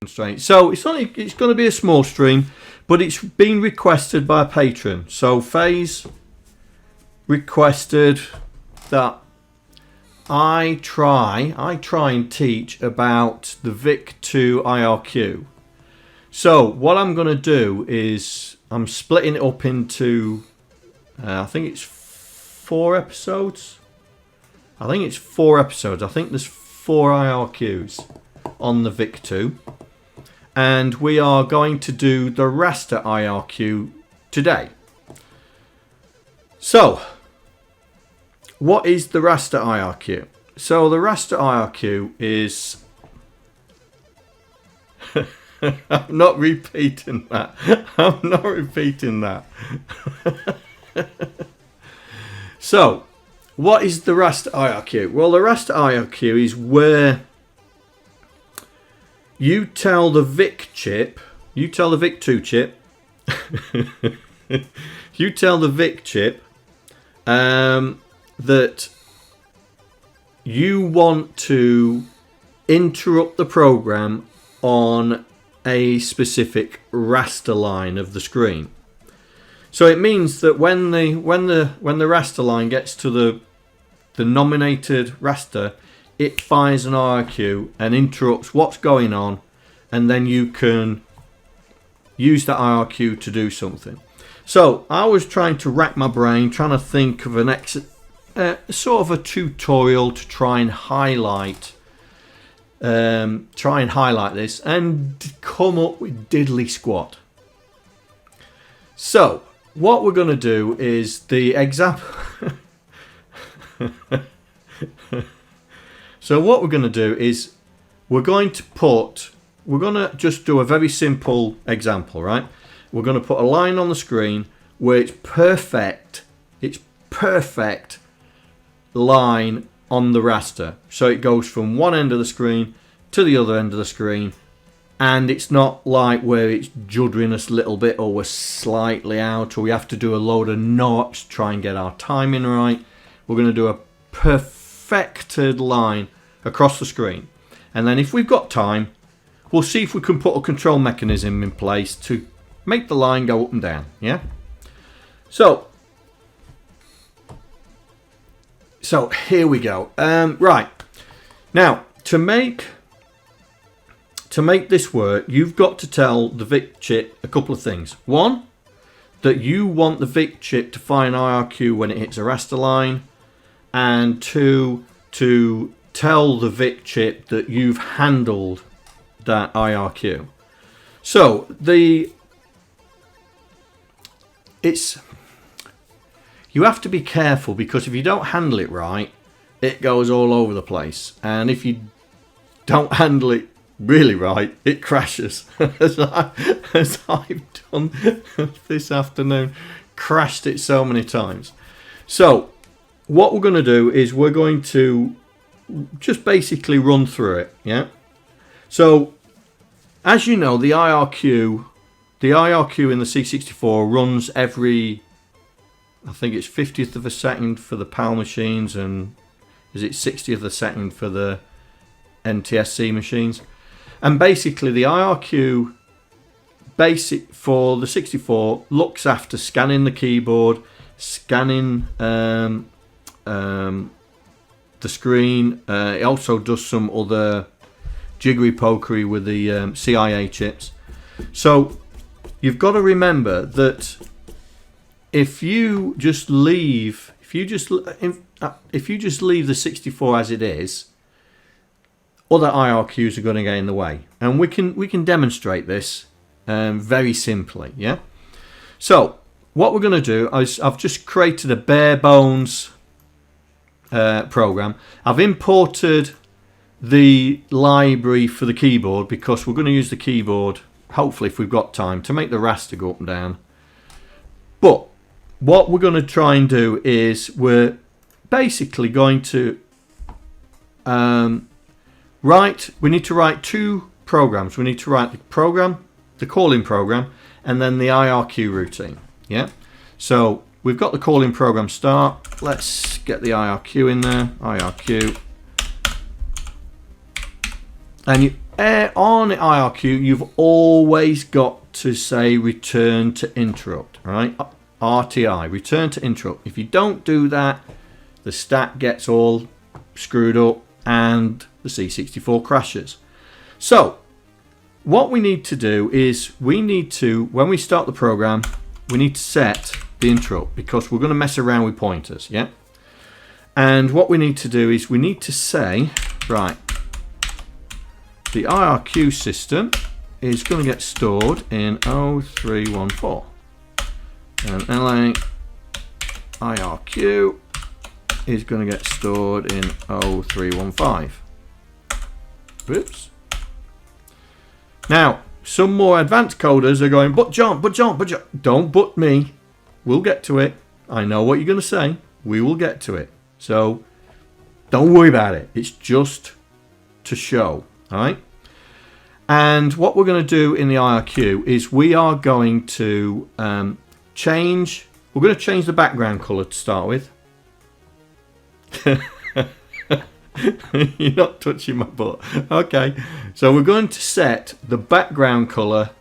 constraint. So it's going to be a small stream, but it's been requested by a patron. So FaZe requested that I try and teach about the VIC-2 IRQ. So what I'm going to do is I'm splitting it up into I think it's 4 episodes. I think there's 4 IRQs on the VIC-2, and we are going to do the Raster IRQ today. So what is the Raster IRQ? So the Raster IRQ is I'm not repeating that. So what is the Raster IRQ? Well, the Raster IRQ is where you tell the VIC chip, you tell the VIC-2 chip, you tell the VIC chip that you want to interrupt the program on a specific raster line of the screen. So it means that when the raster line gets to the nominated raster, it fires an IRQ and interrupts what's going on, and then you can use that IRQ to do something. So I was trying to rack my brain, trying to think of an sort of a tutorial to try and highlight this and come up with diddly squat. So what we're going to do is the example. So what we're going to do is we're going to just do a very simple example, right? We're going to put a line on the screen where it's perfect line on the raster. So it goes from one end of the screen to the other end of the screen, and it's not like where it's juddering us a little bit, or we're slightly out, or we have to do a load of knots, try and get our timing right. We're going to do a perfected line across the screen, and then if we've got time, we'll see if we can put a control mechanism in place to make the line go up and down. Yeah. So here we go. Right now, to make this work, you've got to tell the VIC chip a couple of things. One, that you want the VIC chip to fire an IRQ when it hits a raster line, and two, to tell the VIC chip that you've handled that IRQ. So you have to be careful, because if you don't handle it right, it goes all over the place, and if you don't handle it really right, it crashes. as I've done this afternoon, crashed it so many times. So what we're going to do is we're going to just basically run through it. Yeah. So as you know, the IRQ in the C64 runs every, I think it's 50th of a second for the PAL machines, and is it 60th of a second for the NTSC machines. And basically the IRQ basic for the 64 looks after scanning the keyboard, scanning the screen. It also does some other jiggery pokery with the CIA chips. So you've got to remember that if you just leave the 64 as it is, other IRQs are going to get in the way, and we can demonstrate this very simply. Yeah. So what we're going to do is I've just created a bare bones program. I've imported the library for the keyboard, because we're going to use the keyboard, hopefully if we've got time, to make the raster go up and down. But what we're going to try and do is we're basically going to we need to write 2 programs. We need to write the calling program, and then the IRQ routine. Yeah. So we've got the calling program start. Let's get the IRQ in there. IRQ. And on IRQ, you've always got to say return to interrupt, right? RTI, return to interrupt. If you don't do that, the stack gets all screwed up and the C64 crashes. So what we need to do is we need to, when we start the program, we need to set the interrupt because we're going to mess around with pointers, yeah? And what we need to do is we need to say, right, the IRQ system is going to get stored in 0314. And LA IRQ is going to get stored in 0315. Oops. Now, some more advanced coders are going, but John, don't but me. We'll get to it. I know what you're going to say. We will get to it. So, don't worry about it. It's just to show. All right? And what we're going to do in the IRQ is we are going to change. We're going to change the background color to start with. You're not touching my butt. Okay. So we're going to set the background color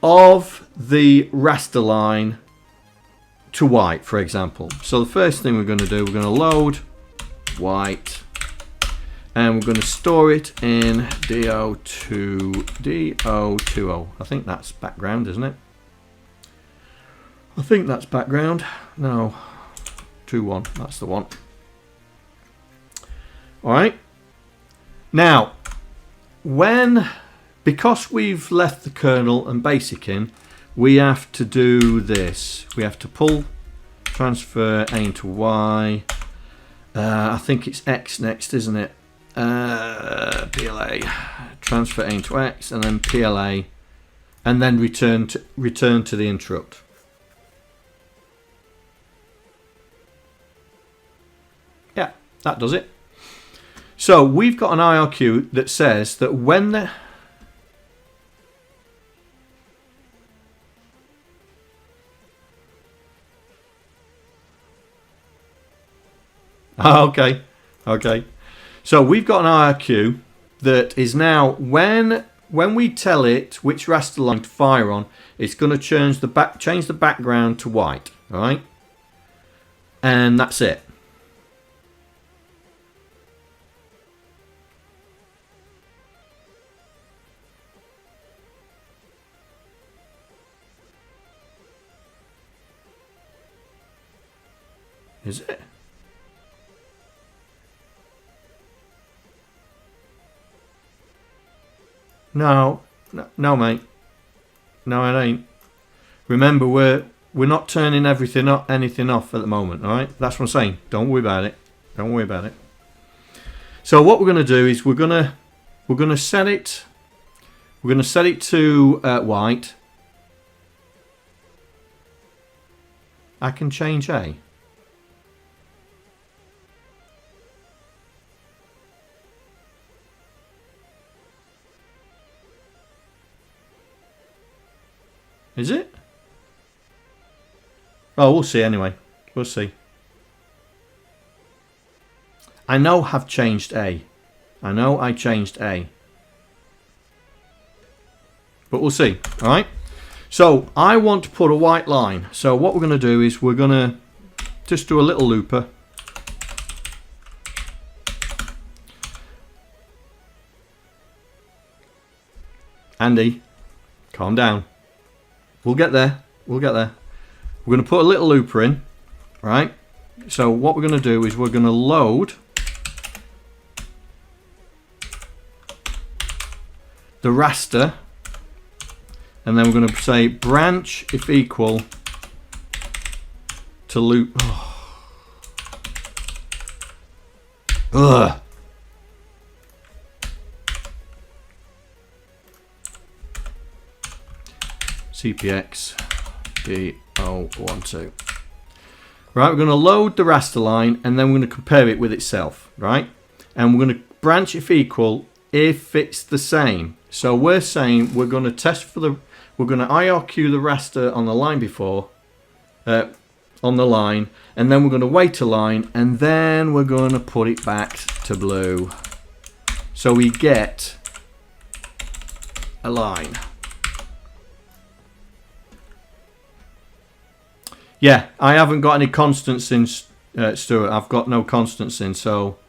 of the raster line to white, for example. So the first thing we're going to do, we're going to load white. And we're going to store it in DO20. I think that's background, isn't it? I think that's background. No, 21. That's the one. All right. Now, because we've left the kernel and basic in, we have to do this. We have to transfer A into Y. I think it's X next, isn't it? PLA, transfer A into X, and then PLA, and then return to the interrupt. Yeah, that does it. So we've got an IRQ that says that when the okay. So we've got an IRQ that is now when we tell it which raster line to fire on, it's going to change the background to white, all right? And that's it. Is it? No, mate. No, it ain't. Remember, we're not turning anything off at the moment. All right, that's what I'm saying. Don't worry about it. Don't worry about it. So what we're going to do is we're going to set it. We're going to set it to white. I can change A. Is it? Oh, we'll see anyway. We'll see. I know I've changed A. I know I changed A. But we'll see. Alright? So, I want to put a white line. So, what we're going to do is we're going to just do a little looper. Andy, calm down. We'll get there. We'll get there. We're going to put a little looper in, right? So what we're going to do is we're going to load the raster, and then we're going to say branch if equal to loop. Ugh. CPX D012. Right, we're going to load the raster line and then we're going to compare it with itself, right? And we're going to branch if equal if it's the same. So we're saying we're going to test for we're going to IRQ the raster on the line before, on the line, and then we're going to wait a line, and then we're going to put it back to blue. So we get align. Yeah, I haven't got any constants in, Stuart. I've got no constants in, so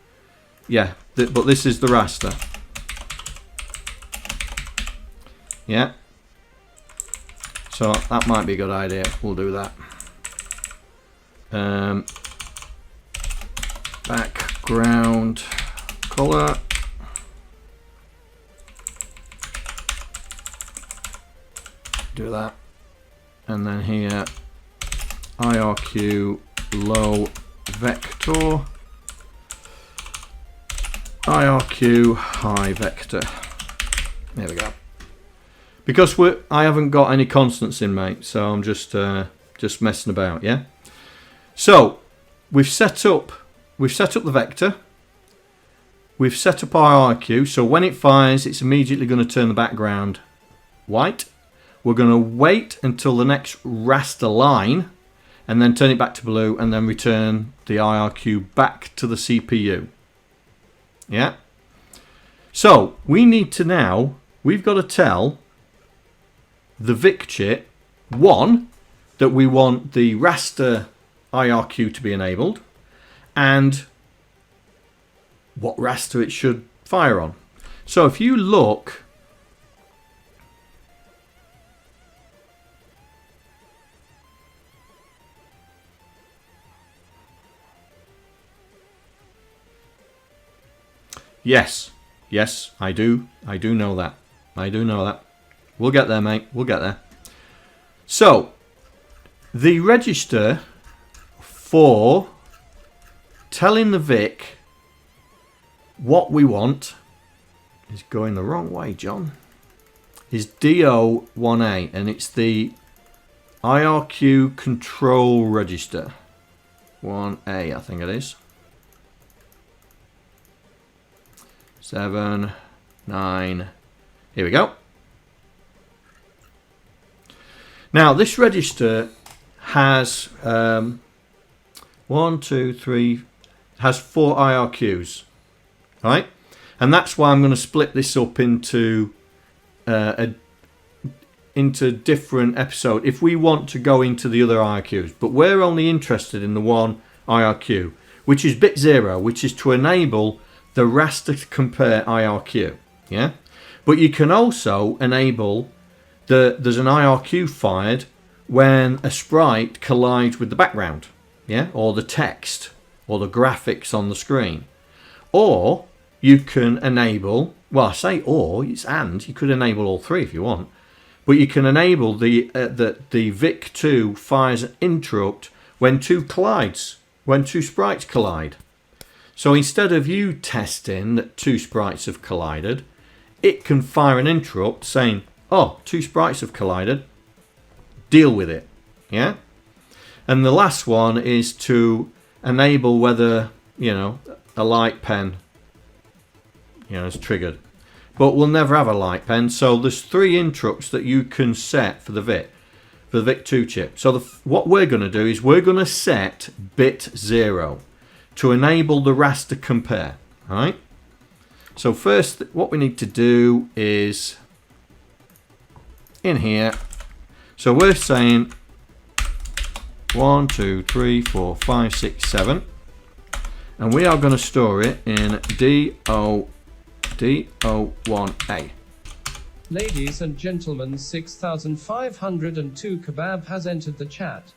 yeah. But this is the raster. Yeah. So that might be a good idea. We'll do that. Background color. Do that. And then here, IRQ low vector. IRQ high vector. There we go. Because I haven't got any constants in, mate, so I'm just messing about, yeah. So we've set up the vector. We've set up our IRQ, so when it fires, it's immediately going to turn the background white. We're going to wait until the next raster line, and then turn it back to blue, and then return the IRQ back to the CPU. Yeah. So we need to now. We've got to tell the VIC chip, one, that we want the raster IRQ to be enabled, and what raster it should fire on. So if you look, yes, I do know that. I do know that. We'll get there, mate. We'll get there. So, the register for telling the VIC what we want is going the wrong way, John. Is DO1A, and it's the IRQ control register. 1A, I think it is. 7, 9. Here we go. Now this register has 1, 2, 3, has 4 IRQs, right? And that's why I'm going to split this up into different episodes if we want to go into the other IRQs. But we're only interested in the one IRQ, which is bit 0, which is to enable the raster compare IRQ. Yeah, but you can also enable there's an IRQ fired when a sprite collides with the background, yeah, or the text or the graphics on the screen. Or you can enable, well, I say or, it's and, you could enable all three if you want, but you can enable the VIC2 fires an interrupt when two sprites collide. So instead of you testing that two sprites have collided, it can fire an interrupt saying, oh, two sprites have collided, deal with it. Yeah. And the last one is to enable whether, you know, a light pen, you know, is triggered. But we'll never have a light pen, so there's 3 interrupts that you can set for the VIC, for the VIC2 chip. So what we're going to do is we're going to set bit 0 to enable the raster compare. All right. So first, what we need to do is in here. So we're saying 1, 2, 3, 4, 5, 6, 7, and we are going to store it in DO1A. Ladies and gentlemen, 6502 Kebab has entered the chat.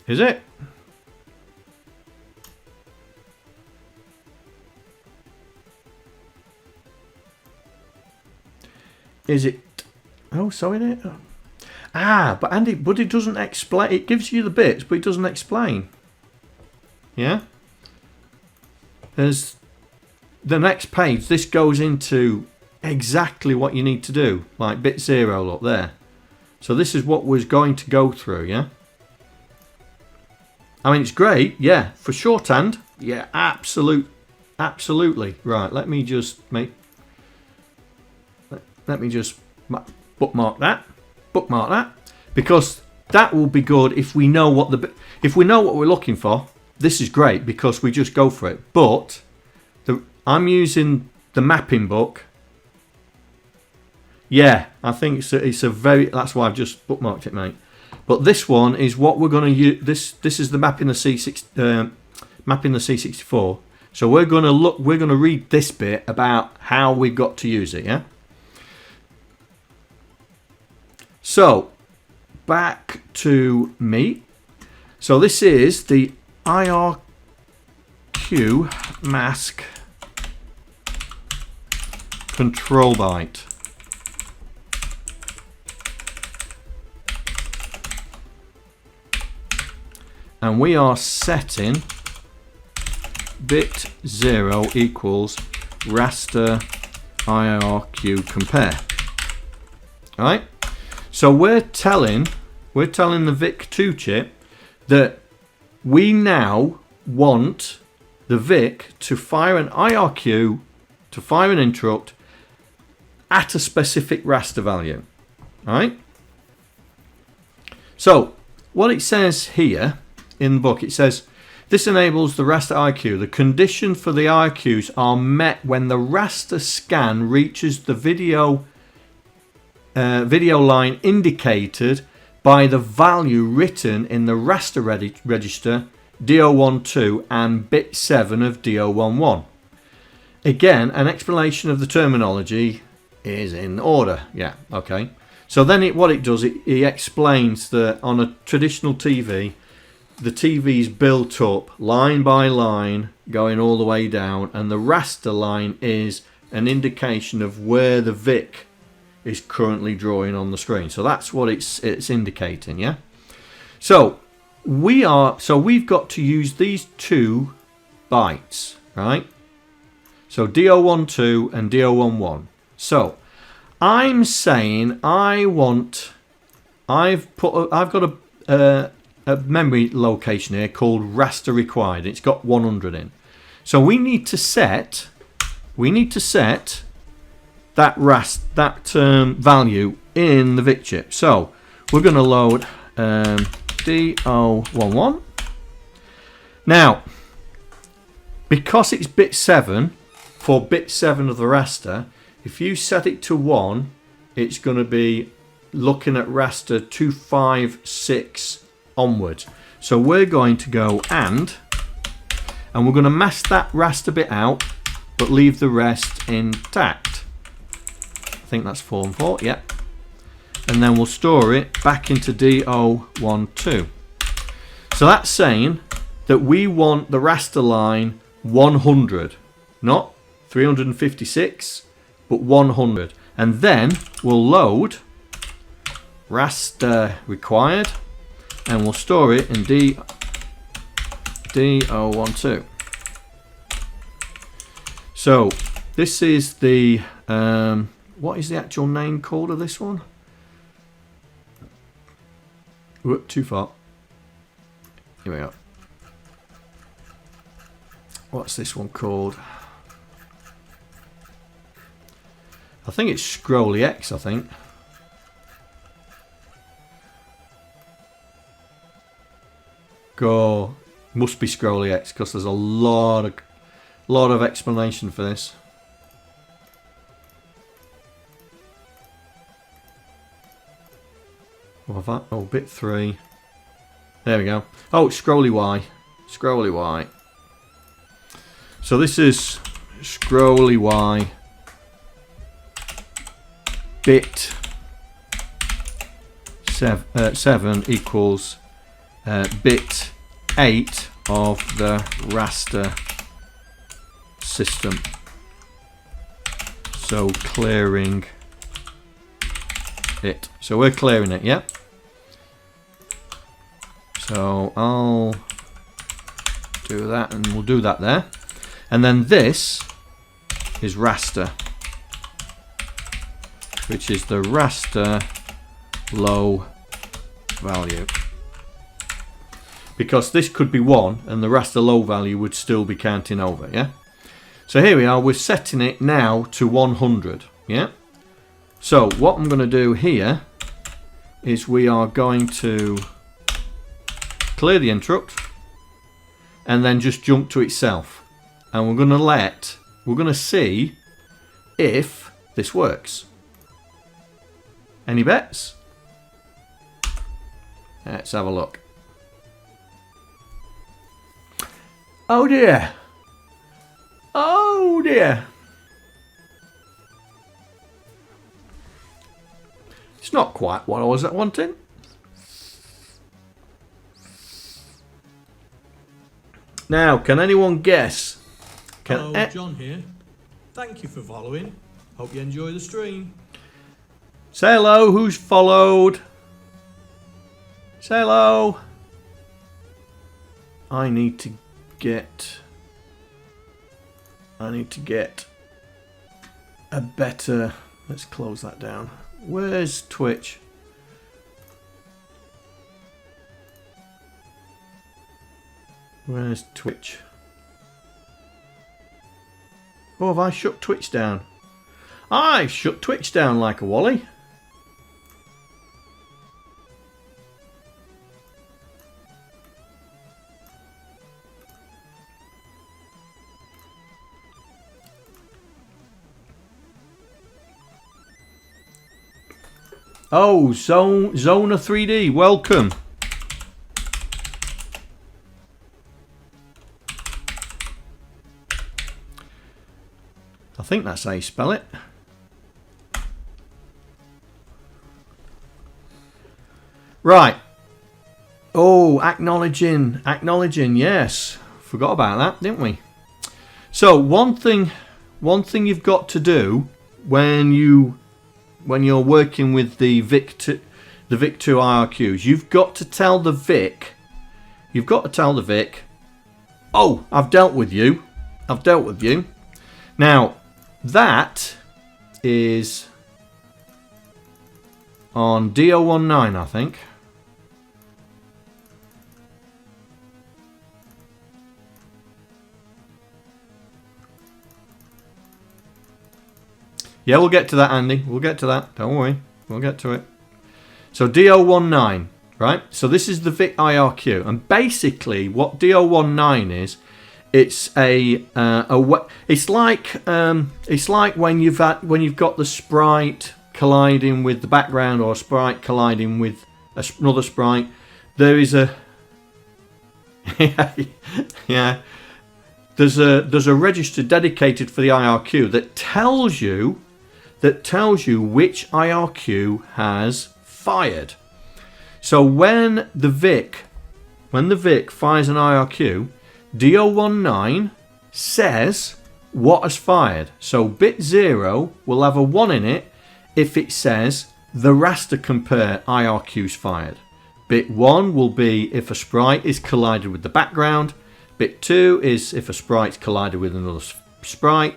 Is it? Is it? Oh, so in it. Ah, but Andy, but it doesn't explain. It gives you the bits, but it doesn't explain. Yeah. There's the next page. This goes into exactly what you need to do, like bit 0. Look there. So this is what we're going to go through. Yeah. I mean, it's great. Yeah, for shorthand. Yeah, absolutely. Right. Let me just make. Let me just bookmark that, because that will be good if we know what we're looking for. This is great because we just go for it. But I'm using the mapping book Yeah, I think it's a very... That's why I've just bookmarked it, mate. But this one is what we're going to use. This is the map in the C64. So we're going to read this bit about how we've got to use it, yeah? So, back to me. So this is the IRQ mask control byte. And we are setting bit 0 equals raster IRQ compare. Right? So we're telling the VIC-2 chip that we now want the VIC to fire an IRQ, to fire an interrupt at a specific raster value. Right? So what it says here in the book, it says, this enables the raster IQ. The condition for the IQs are met when the raster scan reaches the video line indicated by the value written in the raster register D012 and bit 7 of D011. Again, an explanation of the terminology is in order. Yeah, okay. So then what it does, it explains that on a traditional TV, the TV is built up line by line, going all the way down, and the raster line is an indication of where the VIC is currently drawing on the screen. So that's what it's indicating, yeah? So we've got to use these 2 bytes, right? So D012 and D011. So I'm saying I've got a memory location here called raster required. It's got 100 in. So we need to set that value in the VIC chip. So we're going to load D011. Now, because it's bit 7 for bit 7 of the raster, if you set it to 1, it's going to be looking at raster 256 onwards. So we're going to go and we're going to mask that raster bit out but leave the rest intact. I think that's 4 and 4, yeah. And then we'll store it back into D012. So that's saying that we want the raster line 100, not 356, but 100. And then we'll load raster required and we'll store it in D012. So this is the what is the actual name called of this one? Whoop, too far. Here we go. What's this one called? I think it's Scrolly X, I think. Go, must be Scrolly X because there's a lot of explanation for this. What have that? Oh, bit 3. There we go. Oh, it's Scrolly Y. Scrolly Y. So this is Scrolly Y bit 7 equals bit 8 of the raster system. So clearing it. So we're clearing it, yeah? So I'll do that and we'll do that there. And then this is raster, which is the raster low value. Because this could be 1 and the raster low value would still be counting over, yeah? So here we are, we're setting it now to 100, yeah? So what I'm going to do here is we are going to clear the interrupt and then just jump to itself. And we're going to see if this works. Any bets? Let's have a look. Oh dear. Oh dear. It's not quite what I was wanting. Now, can anyone guess? Hello, John here. Thank you for following. Hope you enjoy the stream. Say hello, who's followed? Say hello. I need to get a better... Let's close that down. Where's Twitch? Where's Twitch? Oh, have I shut Twitch down? I've shut Twitch down like a wally. Oh, Zona 3D, welcome. I think that's how you spell it. Right. Oh, acknowledging, yes. Forgot about that, didn't we? So one thing you've got to do when you're working with the VIC2 IRQs, you've got to tell the VIC. Oh, I've dealt with you. Now, that is on D019, I think. Yeah, we'll get to that, Andy. We'll get to that. Don't worry. We'll get to it. So D019, right? So this is the VIC IRQ, and basically what D019 is, it's it's like when you've got the sprite colliding with the background, or a sprite colliding with another sprite. There is a yeah. There's a register dedicated for the IRQ that tells you which IRQ has fired. So when the VIC fires an IRQ, D019 says what has fired. So bit 0 will have a 1 in it if it says the raster compare IRQs fired. Bit 1 will be if a sprite is collided with the background. Bit 2 is if a sprite's collided with another sprite.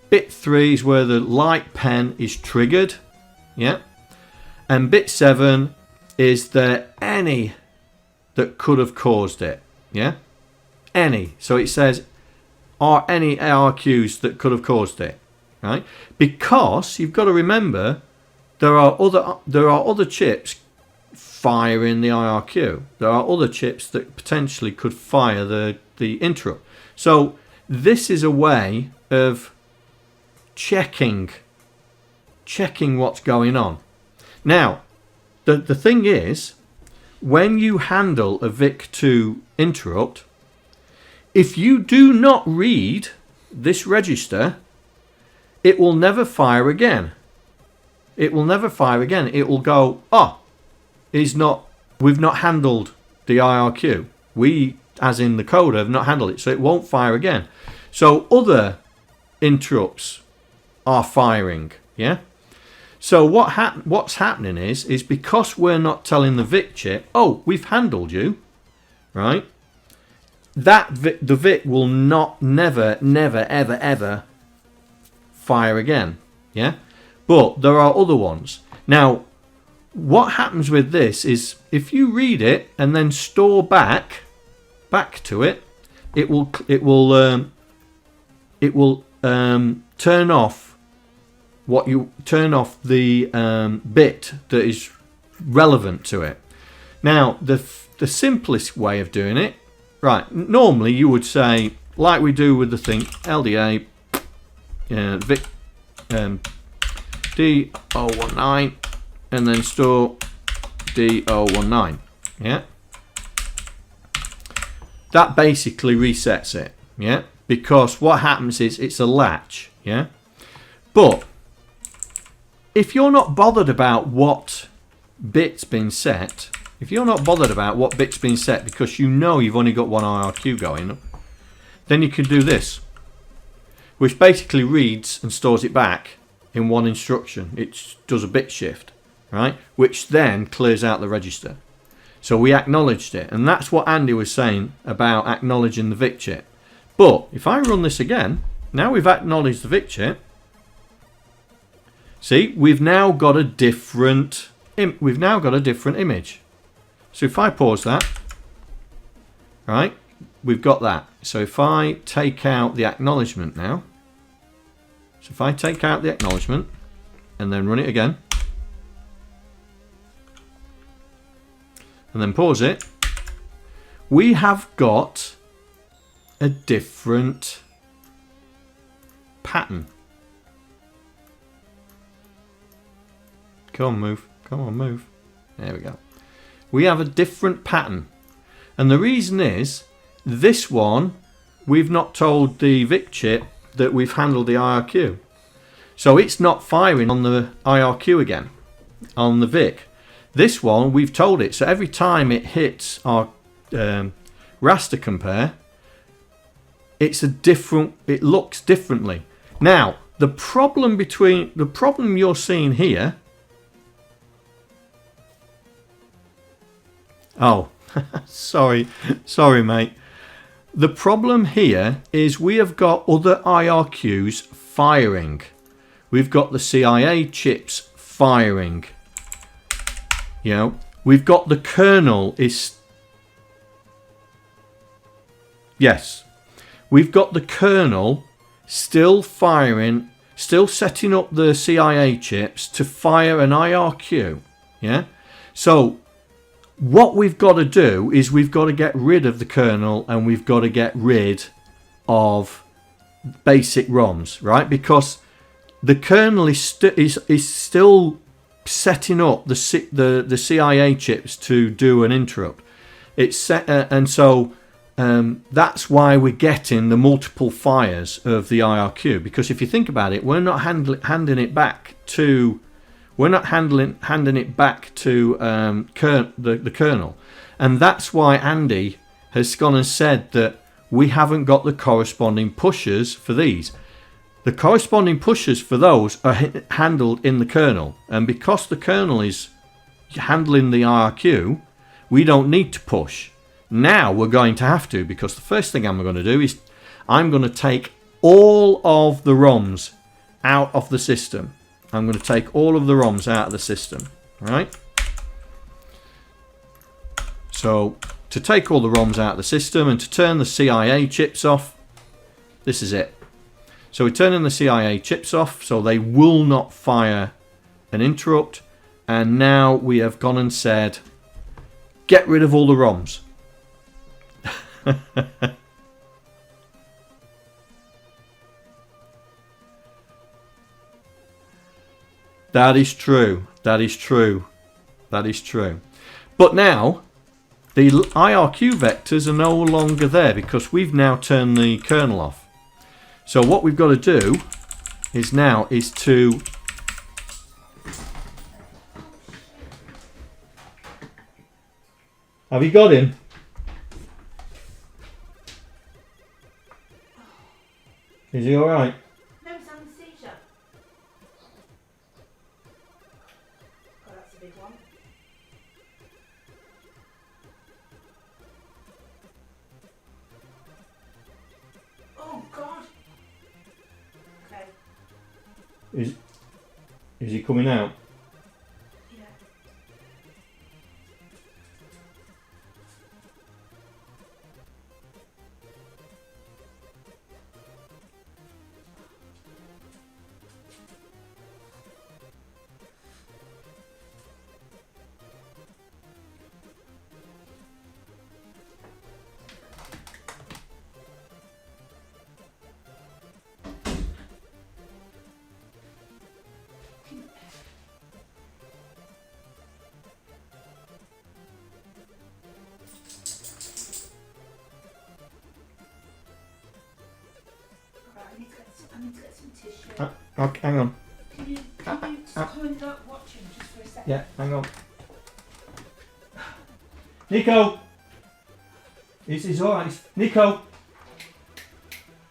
Bit 3 is where the light pen is triggered. Yeah. And bit 7 is there any that could have caused it. Yeah. Any. So it says, are any IRQs that could have caused it, right? Because you've got to remember, there are other chips firing the IRQ. There are other chips that potentially could fire the interrupt. So this is a way of checking what's going on. Now, the thing is, when you handle a VIC2 interrupt, if you do not read this register, it will never fire again. It will never fire again. It will go, oh, we've not handled the IRQ. We, as in the coder, have not handled it, so it won't fire again. So other interrupts are firing, yeah? So what's happening is because we're not telling the VIC chip, oh, we've handled you, right? The VIC will never, ever fire again. Yeah? But there are other ones. Now, what happens with this is if you read it and then store back to it, it will turn off the bit that is relevant to it. Now, the simplest way of doing it, right, normally you would say, like we do with the thing, LDA, VIC, D019, and then store D019. Yeah. That basically resets it. Yeah. Because what happens is it's a latch. Yeah. But if you're not bothered about what bit's been set, if you're not bothered about what bit's been set because you know you've only got one IRQ going, then you can do this, which basically reads and stores it back in one instruction. It does a bit shift, right? Which then clears out the register. So we acknowledged it, and that's what Andy was saying about acknowledging the VIC chip. But if I run this again, now we've acknowledged the VIC chip. See, we've now got a different image. So if I pause that, right, we've got that. So if I take out the acknowledgement now, so if I take out the acknowledgement and then run it again, and then pause it, we have got a different pattern. Come on, move. Come on, move. There we go. We have a different pattern. And the reason is, this one, we've not told the VIC chip that we've handled the IRQ. So it's not firing on the IRQ again, on the VIC. This one, we've told it. So every time it hits our raster compare, it's a different, it looks differently. Now, the problem you're seeing here, oh, sorry mate. The problem here is we have got other IRQs firing. We've got the CIA chips firing. You know, we've got the kernel is... Yes. We've got the kernel still firing, still setting up the CIA chips to fire an IRQ. Yeah. So what we've got to do is we've got to get rid of the kernel and we've got to get rid of basic ROMs, right? Because the kernel is still setting up the CIA chips to do an interrupt. It's set, and so that's why we're getting the multiple fires of the IRQ. Because if you think about it, we're not handing it back to the kernel, and that's why Andy has gone and said that we haven't got the corresponding pushers for these. The corresponding pushers for those are handled in the kernel, and because the kernel is handling the IRQ, we don't need to push. Now we're going to have to, because the first thing I'm going to do is I'm going to take all of the ROMs out of the system. I'm going to take all of the ROMs out of the system, right? So to take all the ROMs out of the system and to turn the CIA chips off, this is it. So we're turning the CIA chips off so they will not fire an interrupt. And now we have gone and said, get rid of all the ROMs. That is true. That is true. That is true. But now the IRQ vectors are no longer there because we've now turned the kernel off. So what we've got to do is to have you got him? Is he all right? No, he's having a seizure. Oh, that's a big one. Oh God. Okay. Is he coming out? Yeah. I need to get some tissue. Okay, hang on. Can you just come and watch him just for a second? Yeah, hang on. Nico! He's alright. Nico!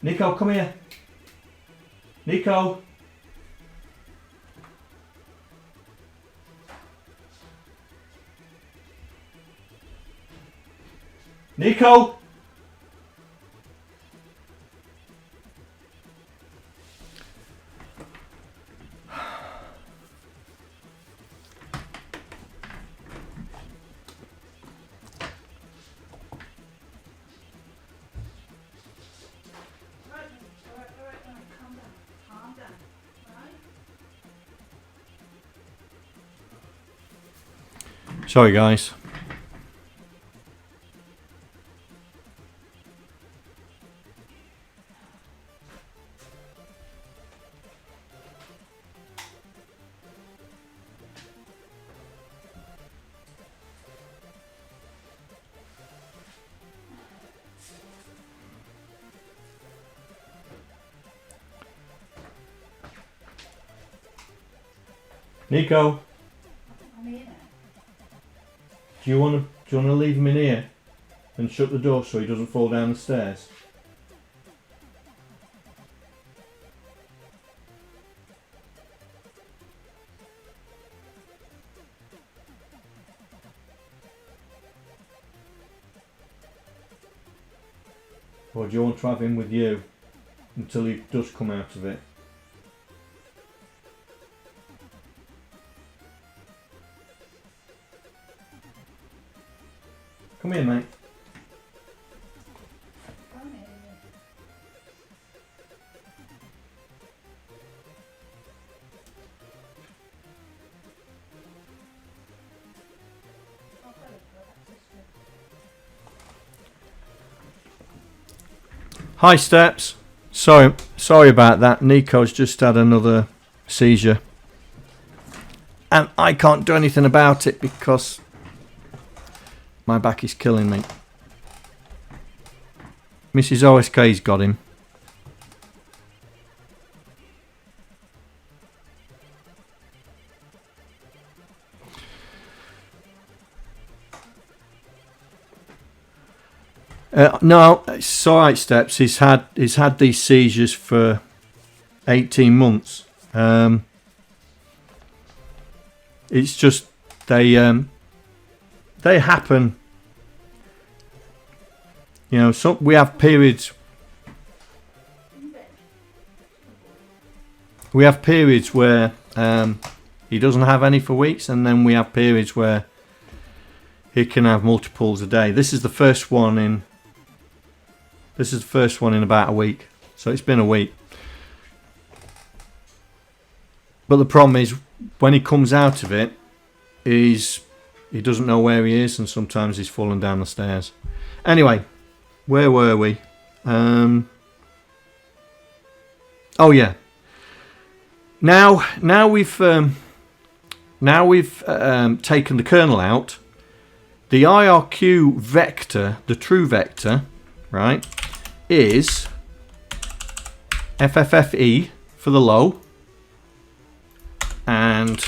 Nico, come here. Nico! Nico! Calm down, right? Sorry, guys. Nico, I'm here now. do you want to leave him in here and shut the door so he doesn't fall down the stairs? Or do you want to have him with you until he does come out of it? Come here, mate. I'm here. I'll go for that. Hi, Steps. Sorry about that. Nico's just had another seizure, and I can't do anything about it because my back is killing me. Mrs. OSK's got him. No, it's alright, Steps. He's had these seizures for 18 months. It's just they happen. You know, we have periods. We have periods where he doesn't have any for weeks, and then we have periods where he can have multiples a day. This is the first one in about a week. So it's been a week. But the problem is when he comes out of it, he doesn't know where he is, and sometimes he's fallen down the stairs. Anyway, where were we? Oh yeah. Now we've taken the kernel out. The IRQ vector, the true vector, right, is FFFE for the low and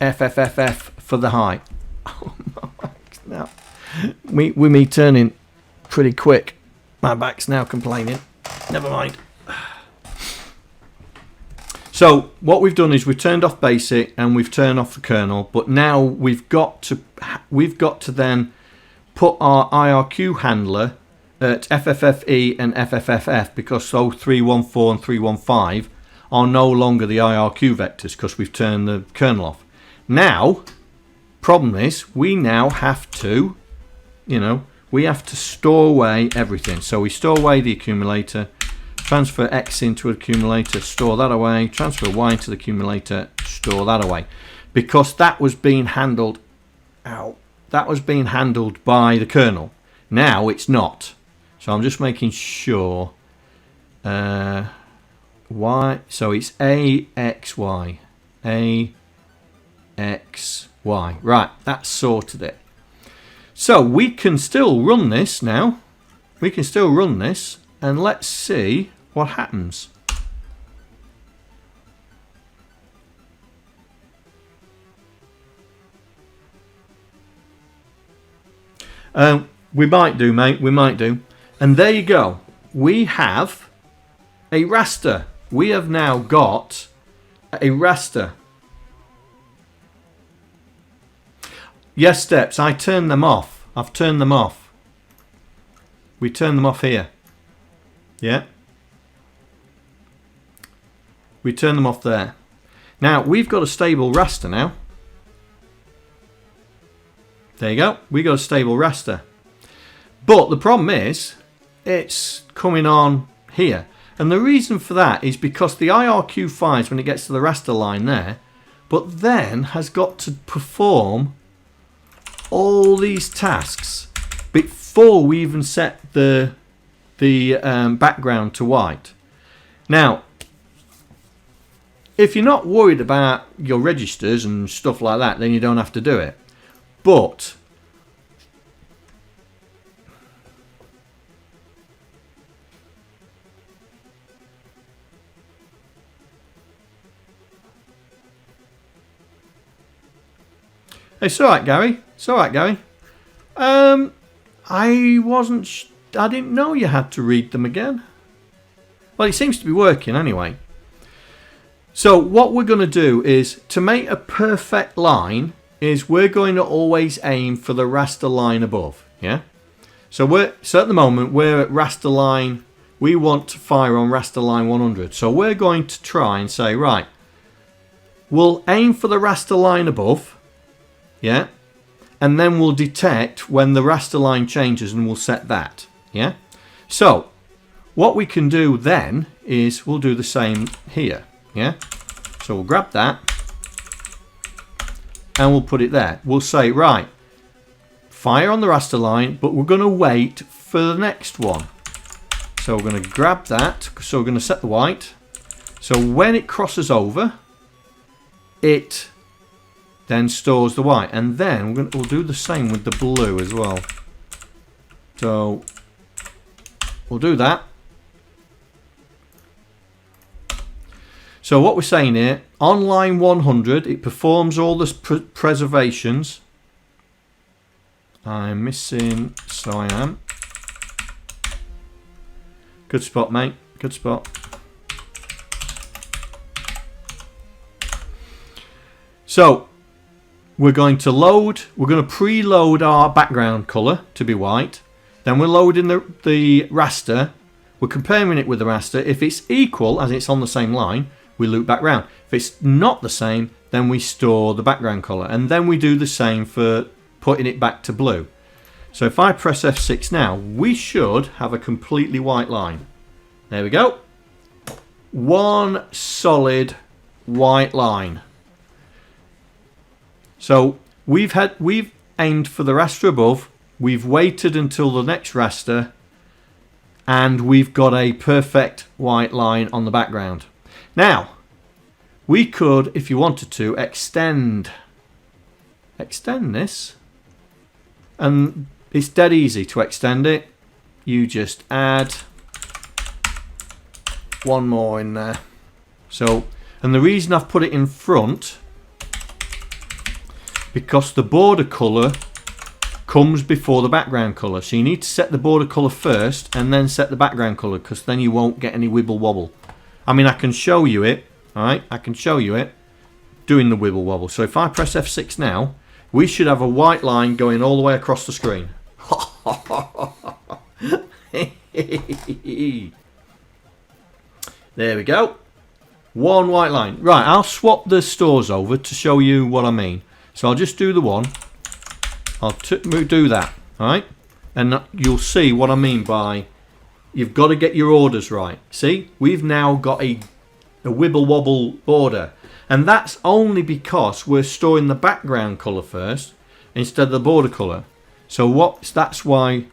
FFFF for the high. Oh my, now with me turning pretty quick, my back's now complaining. Never mind. So what we've done is we've turned off basic and we've turned off the kernel, but now we've got to then put our IRQ handler at FFFE and FFFF, because so 314 and 315 are no longer the IRQ vectors because we've turned the kernel off. Now, problem is we now have to, we have to store away everything. So we store away the accumulator, transfer X into accumulator, store that away, transfer Y into the accumulator, store that away, because that was being handled that was being handled by the kernel. Now it's not. So I'm just making sure Y, so it's AXY, AXY, right, that sorted it. So we can still run this now. We can still run this and let's see what happens. We might do, mate. We might do. And there you go. We have a raster. We have now got a raster. Yes, Steps. I turned them off. I've turned them off. We turn them off here. Yeah. We turn them off there. Now, we've got a stable raster now. There you go. We got a stable raster. But the problem is, it's coming on here. And the reason for that is because the IRQ fires when it gets to the raster line there, but then has got to perform all these tasks before we even set the background to white. Now, if you're not worried about your registers and stuff like that, then you don't have to do it. But it's all right, Gary. It's all right, Gary. I didn't know you had to read them again. Well, it seems to be working anyway. So what we're going to do is, to make a perfect line, is we're going to always aim for the raster line above. Yeah. So at the moment we're at raster line. We want to fire on raster line 100. So we're going to try and say, right, we'll aim for the raster line above. Yeah. And then we'll detect when the raster line changes and we'll set that. Yeah. So what we can do then is we'll do the same here. Yeah. So we'll grab that and we'll put it there. We'll say, right, fire on the raster line, but we're going to wait for the next one. So we're going to grab that. So we're going to set the white. So when it crosses over, it then stores the white. And then we'll do the same with the blue as well. So we'll do that. So what we're saying here, on line 100, it performs all the preservations. I'm missing, so I am. Good spot, mate. Good spot. So we're going to preload our background colour to be white. Then we're loading the raster. We're comparing it with the raster. If it's equal, as it's on the same line, we loop back round. If it's not the same, then we store the background colour. And then we do the same for putting it back to blue. So if I press F6 now, we should have a completely white line. There we go. One solid white line. So we've aimed for the raster above. We've waited until the next raster. And we've got a perfect white line on the background. Now, we could, if you wanted to, extend this. And it's dead easy to extend it. You just add one more in there. So, and the reason I've put it in front, because the border colour comes before the background colour. So you need to set the border colour first and then set the background colour, because then you won't get any wibble wobble. I mean, I can show you it, alright? I can show you it doing the wibble wobble. So if I press F6 now, we should have a white line going all the way across the screen. There we go. One white line. Right, I'll swap the stores over to show you what I mean. So I'll just do the one. I'll do that, alright? And you'll see what I mean by you've got to get your orders right. See, we've now got a wibble wobble border. And that's only because we're storing the background colour first instead of the border colour. So that's why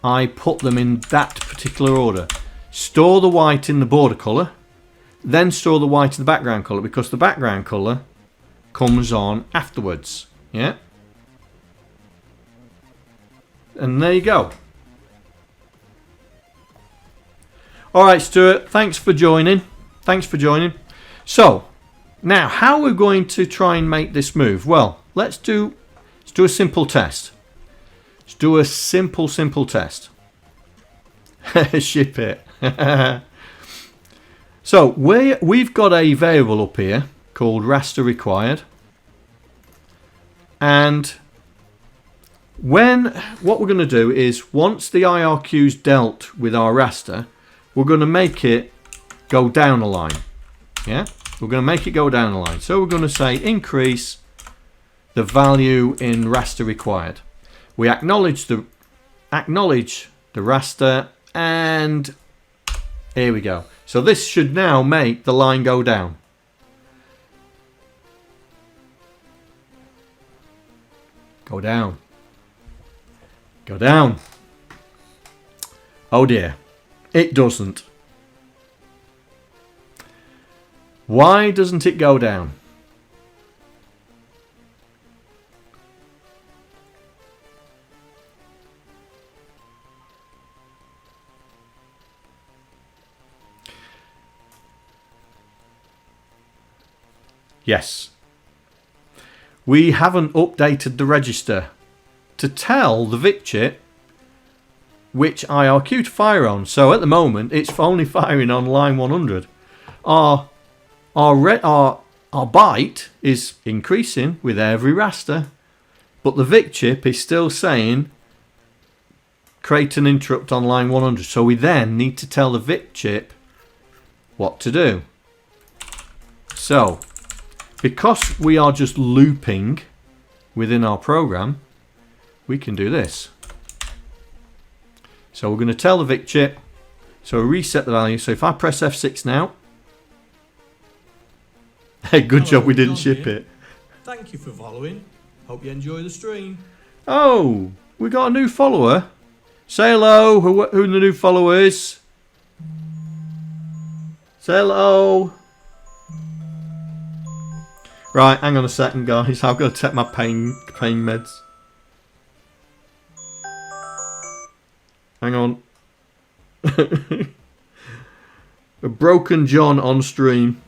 I put them in that particular order. Store the white in the border colour, then store the white in the background colour, because the background colour comes on afterwards. Yeah? And there you go. All right, Stuart. Thanks for joining. Thanks for joining. So, now how we're going to try and make this move? Well, let's do a simple test. Let's do a simple test. Ship it. So we've got a variable up here called raster required, and what we're going to do is once the IRQ's dealt with our raster, we're going to make it go down a line. Yeah, we're going to make it go down a line. So we're going to say increase the value in raster required. We acknowledge the raster, and here we go. So this should now make the line go down. Go down. Go down. Oh dear. It doesn't. Why doesn't it go down? Yes. We haven't updated the register to tell the VIC chip which IRQ to fire on. So at the moment it's only firing on line 100. Our byte is increasing with every raster, but the VIC chip is still saying create an interrupt on line 100. So we then need to tell the VIC chip what to do. So because we are just looping within our program, we can do this. So we're going to tell the VIC chip, so reset the value. So if I press F6 now, hey, good job we didn't ship it. Thank you for following. Hope you enjoy the stream. Oh, we got a new follower. Say hello, who the new follower is. Say hello. Right, hang on a second, guys. I've got to take my pain meds. Hang on. A broken John on stream.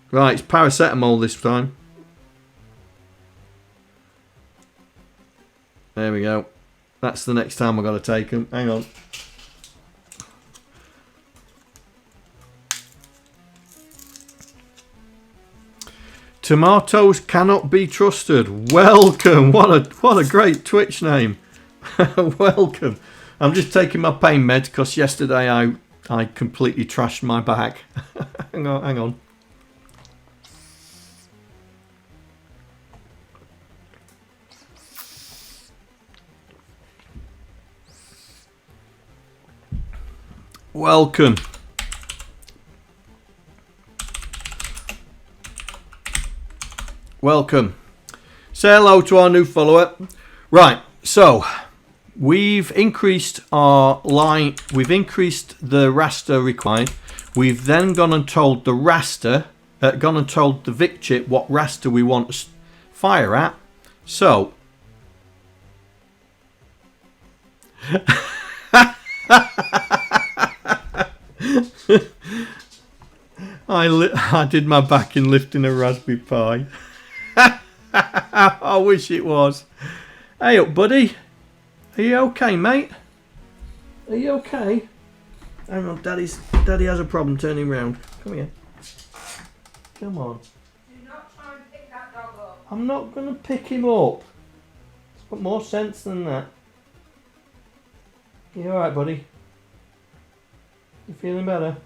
Right, it's paracetamol this time. There we go. That's the next time I've got to take them. Hang on. Tomatoes cannot be trusted. Welcome. What a great Twitch name. Welcome. I'm just taking my pain meds because yesterday I completely trashed my back. hang on. Welcome. Welcome. Say hello to our new follower. Right, so we've increased our line, we've increased the raster required. We've then gone and told the raster, gone and told the VIC chip what raster we want to fire at. So I did my back in lifting a Raspberry Pi. I wish it was. Hey up, buddy. Are you okay, mate? Are you okay? Hang on, Daddy has a problem turning round. Come here. Come on. Do not try and pick that dog up. I'm not going to pick him up. It's got more sense than that. You alright, buddy? You feeling better?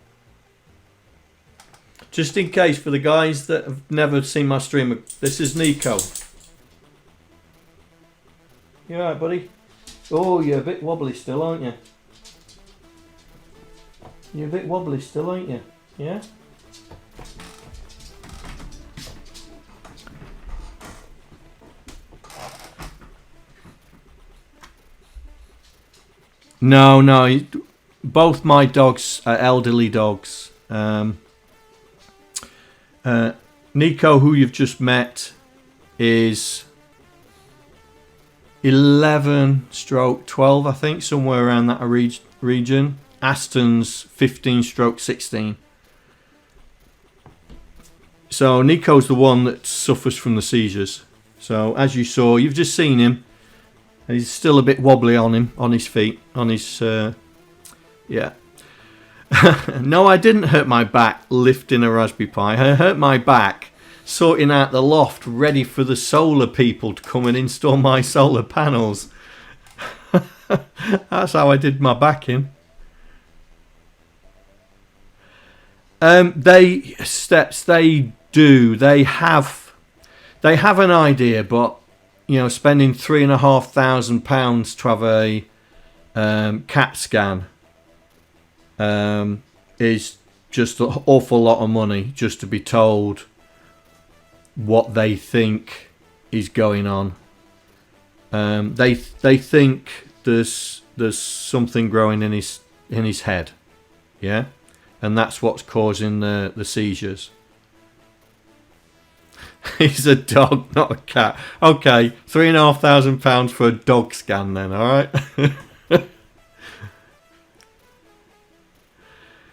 Just in case, for the guys that have never seen my stream, this is Nico. You alright, buddy? Oh, you're a bit wobbly still, aren't you? You're a bit wobbly still, aren't you? Yeah? No. Both my dogs are elderly dogs. Nico, who you've just met, is 11/12, I think, somewhere around that region. Aston's 15/16. So Nico's the one that suffers from the seizures. So as you saw, you've just seen him. He's still a bit wobbly on his feet, on his, yeah. No, I didn't hurt my back lifting a Raspberry Pi. I hurt my back sorting out the loft ready for the solar people to come and install my solar panels. That's how I did my back in. They have an idea, but you know, spending £3,500 to have a CAT scan is just an awful lot of money just to be told what they think is going on. They think there's something growing in his head, yeah, and that's what's causing the seizures. He's a dog, not a cat. Okay, £3,500 for a dog scan then. All right.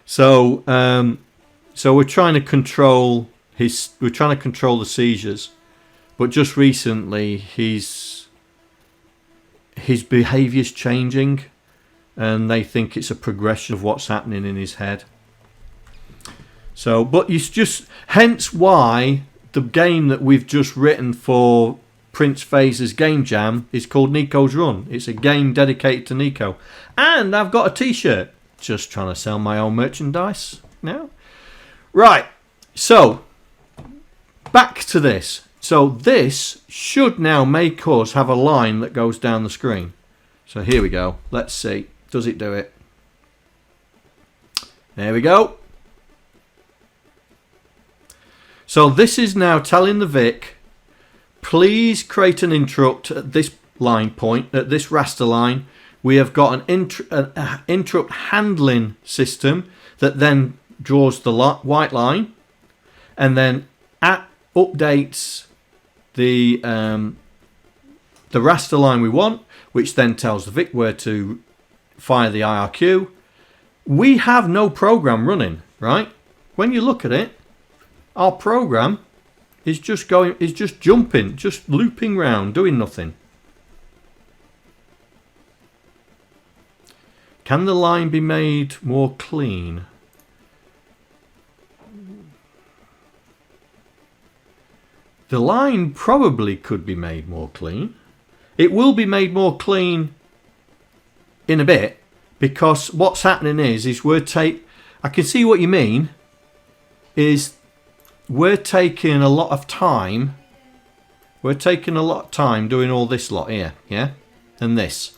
So we're trying to control the seizures, but just recently his behaviour's changing, and they think it's a progression of what's happening in his head. So, but it's just hence why the game that we've just written for Prince Phaser's Game Jam is called Nico's Run. It's a game dedicated to Nico. And I've got a t-shirt. Just trying to sell my own merchandise now. Right, so back to this. So this should now make us have a line that goes down the screen. So here we go. Let's see. Does it do it? There we go. So this is now telling the VIC, please create an interrupt at this line point, at this raster line. We have got an interrupt handling system that then draws the white line and then updates the raster line we want, which then tells the VIC where to fire the IRQ. We have no program running, right? When you look at it, our program is just jumping, just looping round, doing nothing. Can the line be made more clean? The line probably could be made more clean. It will be made more clean in a bit, because what's happening is I can see what you mean, is we're taking a lot of time. We're taking a lot of time doing all this lot here, yeah? And this.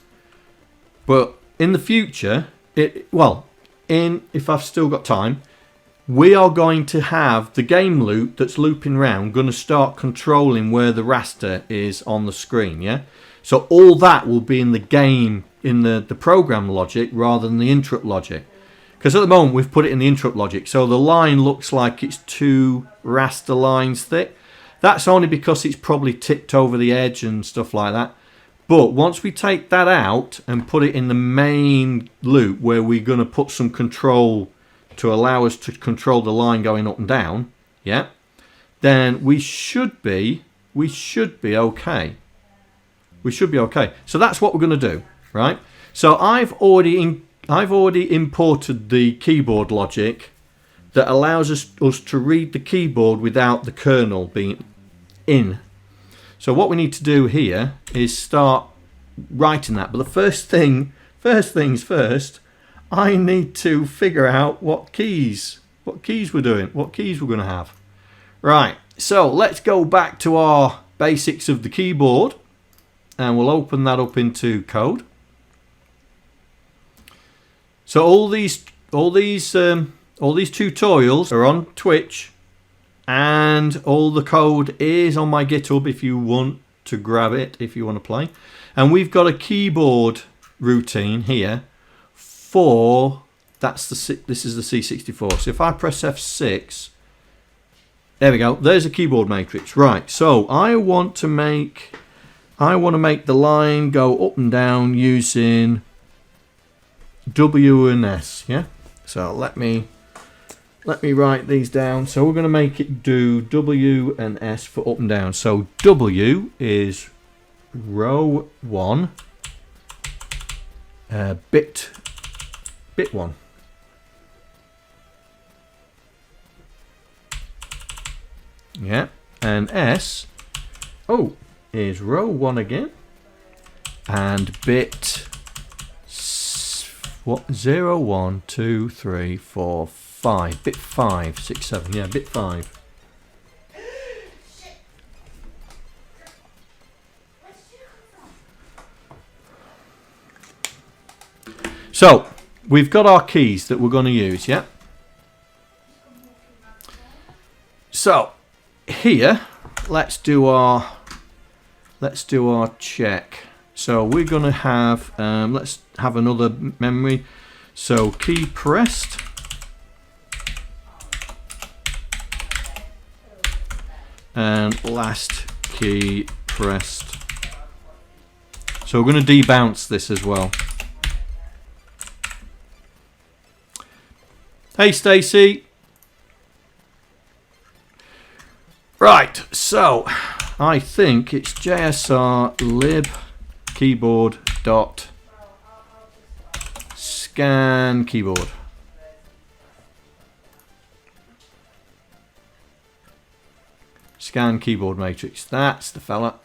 But in the future, if I've still got time, we are going to have the game loop that's looping round going to start controlling where the raster is on the screen, yeah? So all that will be in the game, in the program logic rather than the interrupt logic. Because at the moment we've put it in the interrupt logic, so the line looks like it's 2 raster lines thick. That's only because it's probably tipped over the edge and stuff like that. But once we take that out and put it in the main loop where we're going to put some control to allow us to control the line going up and down, yeah, then we should be okay. We should be okay. So that's what we're going to do, right? So I've already imported the keyboard logic that allows us to read the keyboard without the kernel being in. So what we need to do here is start writing that. But the first things first, I need to figure out what keys we're doing, what keys we're going to have. Right, so let's go back to our basics of the keyboard, and we'll open that up into code. So all these tutorials are on Twitch, and all the code is on my GitHub if you want to grab it, if you want to play. And we've got a keyboard routine here for this is the C64. So if I press F6, there we go. There's a keyboard matrix. Right. So I want to make the line go up and down using W and S, yeah? So let me write these down. So we're going to make it do W and S for up and down. So W is row 1, bit 1. Yeah, and S, is row 1 again, and bit 0, 1, 2, 3, 4, 5, bit 5, 6, 7, yeah, bit 5. So we've got our keys that we're going to use, yeah. So here, let's do our check. So we're going to have let's have another memory. So key pressed, and last key pressed. So we're going to debounce this as well. Hey Stacy. Right, so I think it's JSR lib keyboard dot scan keyboard. Scan keyboard matrix. That's the fella.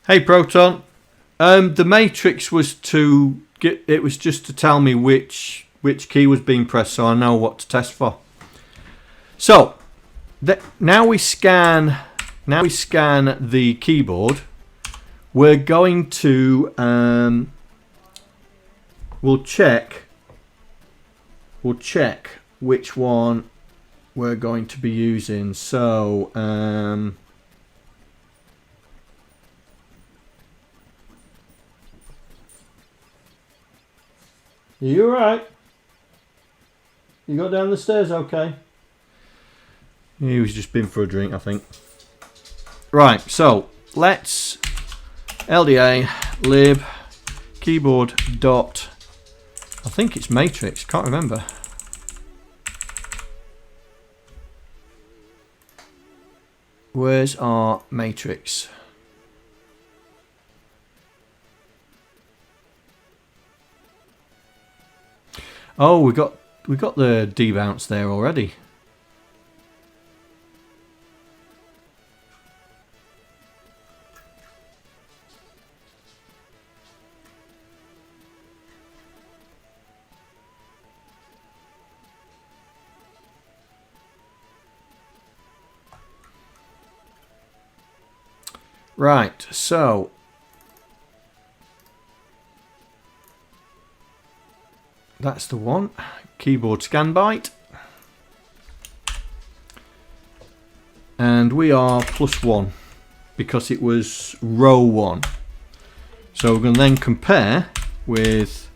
Hey Proton. The matrix was to get. It was just to tell me which key was being pressed, so I know what to test for. So now we scan. Now we scan the keyboard. We're going to. We'll check. We'll check which one we're going to be using. So. Are you alright? You got down the stairs okay? He was just been for a drink, I think. Right, so let's LDA lib keyboard dot, I think it's matrix, can't remember. Where's our matrix? Oh, we got the debounce there already. Right, so that's the one. Keyboard scan byte. And we are +1 because it was row 1. So we're going to then compare with,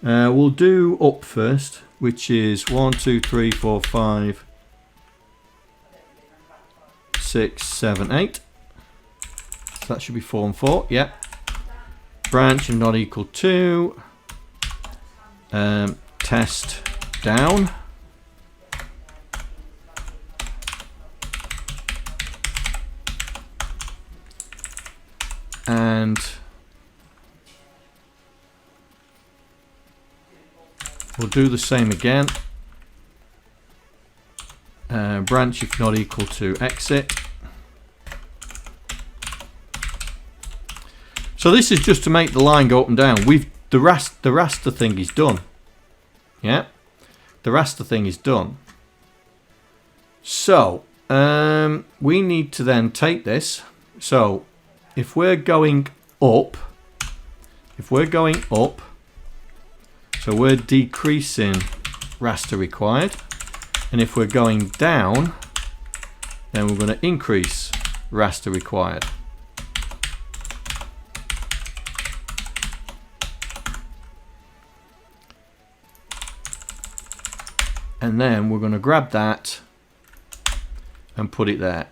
we'll do up first, which is 1, 2, 3, 4, 5, 6, 7, 8. So that should be 4 and 4, yeah. Branch and not equal to. Test down. And we'll do the same again. Branch if not equal to exit. So this is just to make the line go up and down. The raster thing is done. Yeah, the raster thing is done. So we need to then take this. So if we're going up, so we're decreasing raster required, and if we're going down, then we're going to increase raster required. And then we're going to grab that and put it there.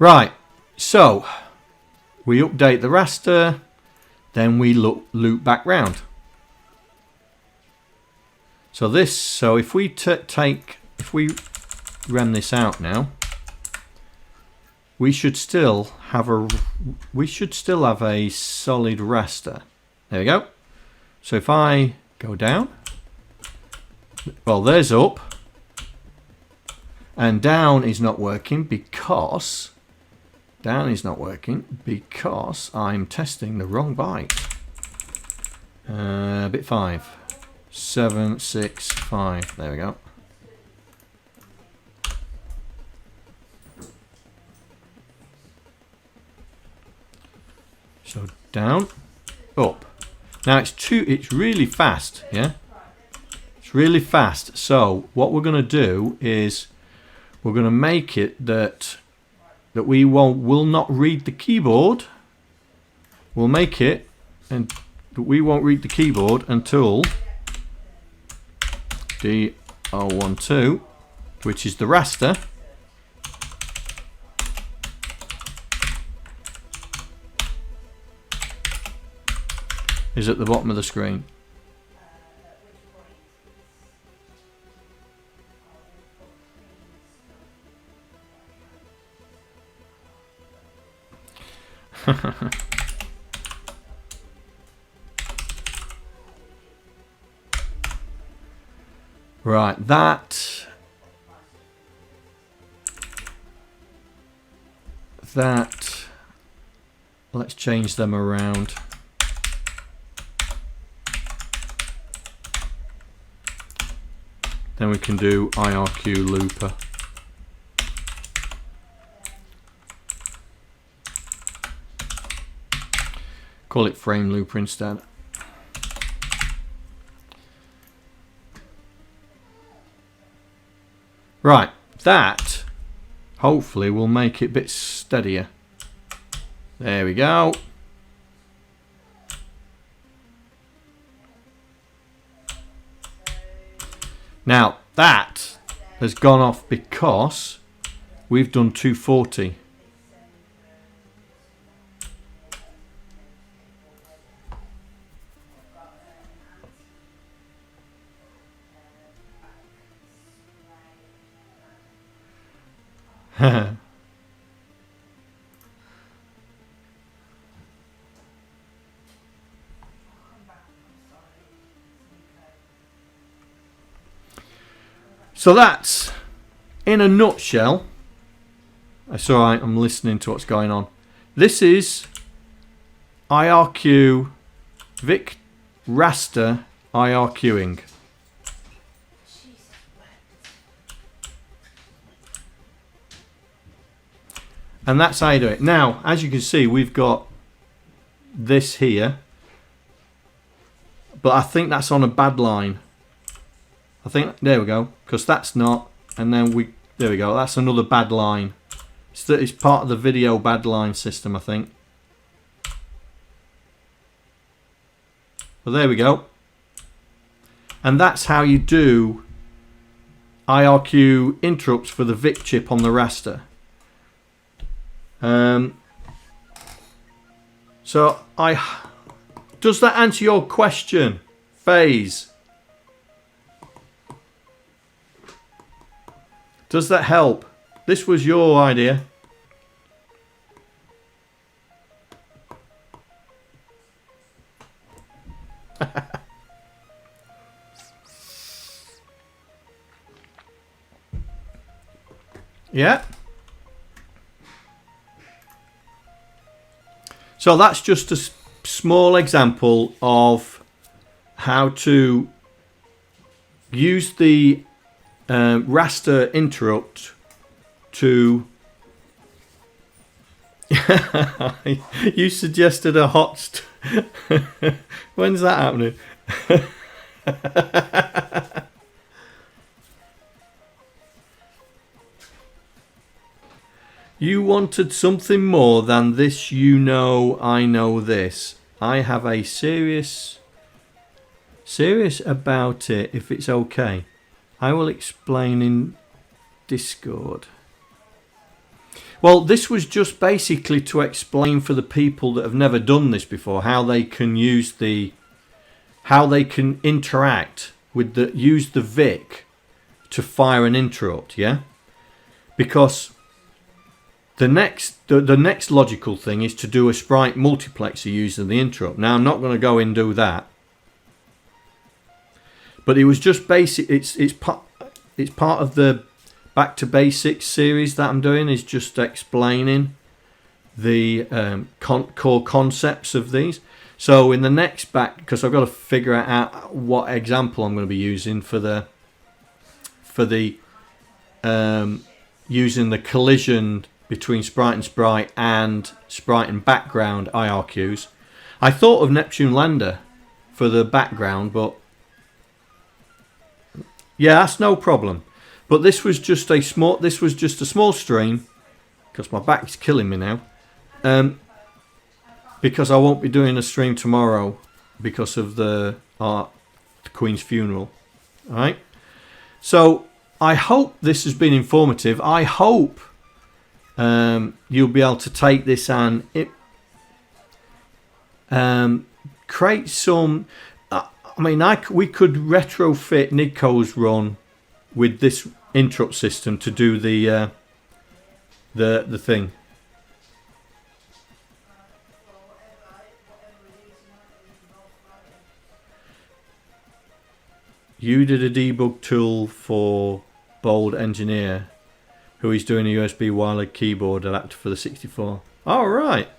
Right, so we update the raster, then we loop back round. So if we run this out now, we should still have a solid raster. There we go. So if I go down, well, there's up, and down is not working because I'm testing the wrong byte. Bit 5. 7, 6, 5. There we go. So down, up. Now it's really fast, yeah? It's really fast. So what we're going to do is we're going to make it that we will not read the keyboard. We'll make it and we won't read the keyboard until D012, which is the raster, is at the bottom of the screen. Right, that let's change them around. Then we can do IRQ looper. Call it frame looper instead. Right, that hopefully will make it a bit steadier. There we go. Now that has gone off because we've done 240. So that's, in a nutshell, it's alright, I'm listening to what's going on. This is IRQ, VIC Raster IRQing. And that's how you do it. Now, as you can see, we've got this here, but I think that's on a bad line. I think, there we go, because that's not, and then there we go, that's another bad line. It's part of the video bad line system, I think. Well, there we go. And that's how you do IRQ interrupts for the VIC chip on the raster. So does that answer your question, FaZe? Does that help? This was your idea. Yeah. So that's just a small example of how to use the raster interrupt to you suggested a hot when's that happening? You wanted something more than this, you know, I know this. I have a serious about it, if it's okay. I will explain in Discord. Well, this was just basically to explain for the people that have never done this before how they can use how they can interact with use the VIC to fire an interrupt, yeah? Because the next logical thing is to do a sprite multiplexer using the interrupt. Now I'm not going to go and do that, but it was just basic. It's part of the Back to Basics series that I'm doing, is just explaining the core concepts of these. So in the next because I've got to figure out what example I'm going to be using for the using the collision between sprite and background IRQs. I thought of Neptune Lander for the background, but yeah, that's no problem. But this was just a small stream, because my back is killing me now. Because I won't be doing a stream tomorrow because of the Queen's funeral. All right. So I hope this has been informative. I hope you'll be able to take this and create some. I mean, we could retrofit Nidco's run with this interrupt system to do the thing. You did a debug tool for Bold Engineer, who is doing a USB wireless keyboard adapter for the 64. All right.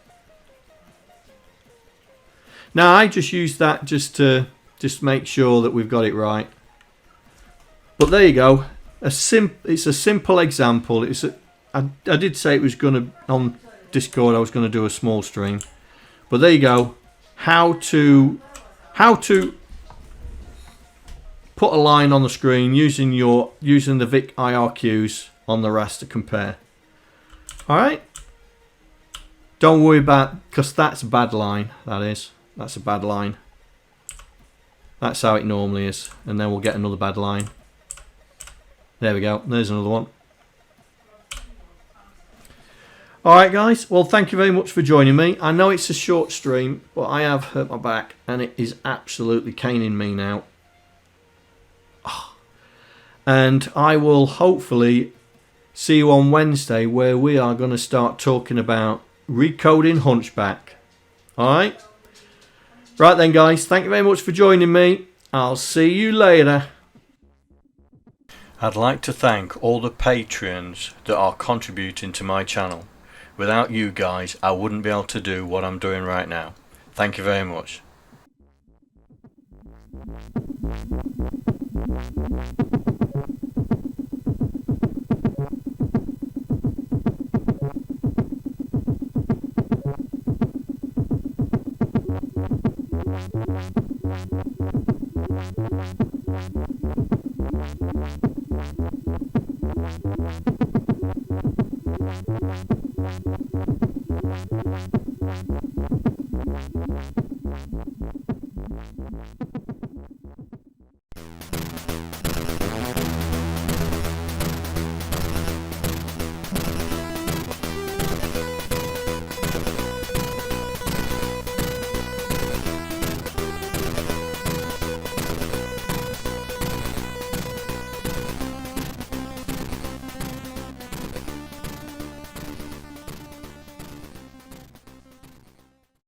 Now I just use that just to make sure that we've got it right. But there you go. It's a simple example. I did say it was going to, on Discord, I was going to do a small stream. But there you go. How to put a line on the screen using the VIC IRQs on the raster compare. All right. Don't worry about, because that's a bad line. That's a bad line. That's how it normally is, and then we'll get another bad line. There we go. There's another one. Alright guys, well thank you very much for joining me. I know it's a short stream, but I have hurt my back and it is absolutely caning me now. And I will hopefully see you on Wednesday, where we are going to start talking about recoding Hunchback. Alright? Right then guys, thank you very much for joining me. I'll see you later. I'd like to thank all the patrons that are contributing to my channel. Without you guys, I wouldn't be able to do what I'm doing right now. Thank you very much.